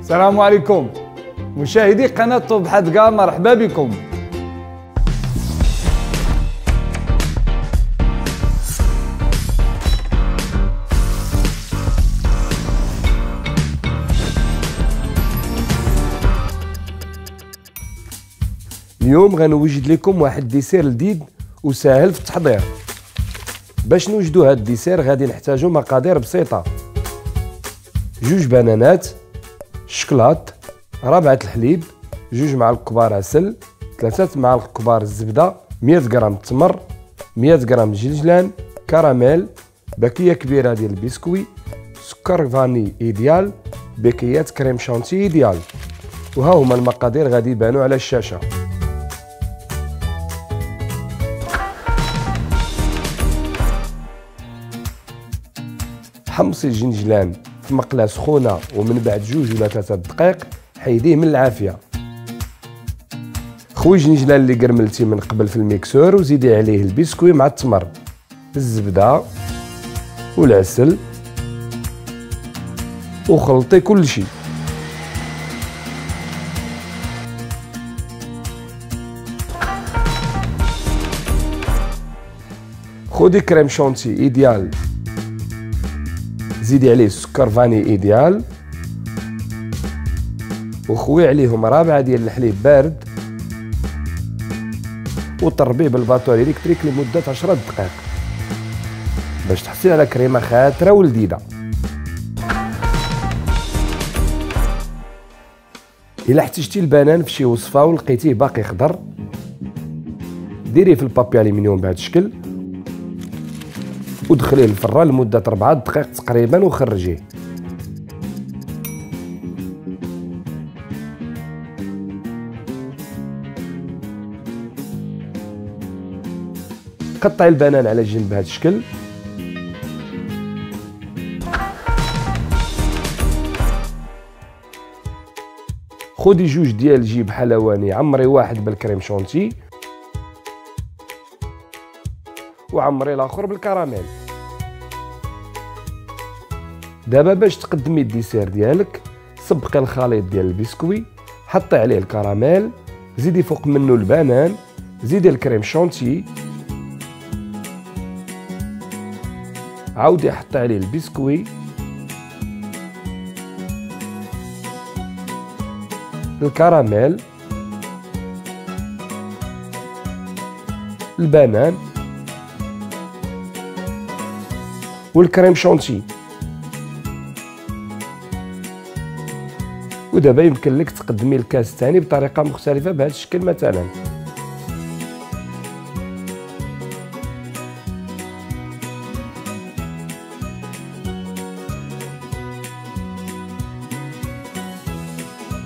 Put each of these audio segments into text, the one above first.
السلام عليكم مشاهدي قناة طب حدقة، مرحبا بكم. اليوم غنوجد لكم واحد ديسير لذيذ وسهل في التحضير. باش نوجدوا هاد الديسير غادي نحتاجوا مقادير بسيطة: 2 بنانات، الشكلاط، ربعة الحليب، 2 معالق كبار عسل، 3 معالق كبار الزبدة، 100 غرام التمر، 100 غرام جلجلان، كراميل، باكية كبيرة ديال البسكوي، سكر فاني ايديال، باكيات كريم شانتي ايديال. وها هما المقادير غادي يبانوا على الشاشة. حمصي الجنجلان في مقلاة سخونة ومن بعد 2 ولا 3 دقائق حيديه من العافية. خوي الجنجلان اللي قرملتي من قبل في الميكسور وزيدي عليه البسكوي مع التمر، الزبدة والعسل وخلطي كل شيء. خدي كريم شانتي ايديال، زيدي عليه السكر فاني ايديال وخوي عليهم رابعه ديال الحليب بارد وطربيه بالباطور الكتريك لمده 10 دقائق باش تحصلي على كريمه خاتره ولذيذه. الا احتجتي البنان في شي وصفه ولقيتيه باقي خضر ديريه في البابي الومنيوم بهذا الشكل ودخليه للفران لمده 4 دقائق تقريبا وخرجيه. قطعي البنان على جنب بهذا الشكل. خدي 2 ديال الجيب حلواني، عمري واحد بالكريم شونتي وعمري الاخر بالكراميل. دابا باش تقدمي الديسير ديالك سبقي الخليط ديال البسكوي، حطي عليه الكراميل، زيدي فوق منه البنان، زيدي الكريم شونتي، عاودي حطي عليه البسكوي، الكراميل، البنان والكريم شونتي. ودابا يمكن لك تقدمي الكاس الثاني بطريقه مختلفه بهذا الشكل مثلا.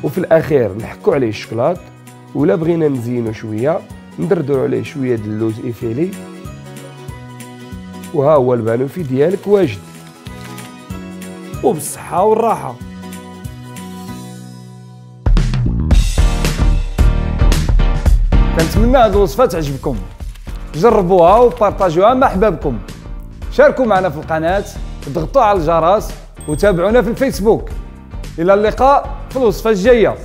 وفي الاخير نحكوا عليه الشكلاط، ولا بغينا نزينو شويه ندردروا عليه شويه د اللوز ايفيلي. وها هو البانوفي ديالك واجد وبالصحة والراحة. كنتمنى هذه الوصفة تعجبكم، جربوها وبارطاجوها مع احبابكم، شاركوا معنا في القناة، ضغطوا على الجرس وتابعونا في الفيسبوك. إلى اللقاء في الوصفة الجاية.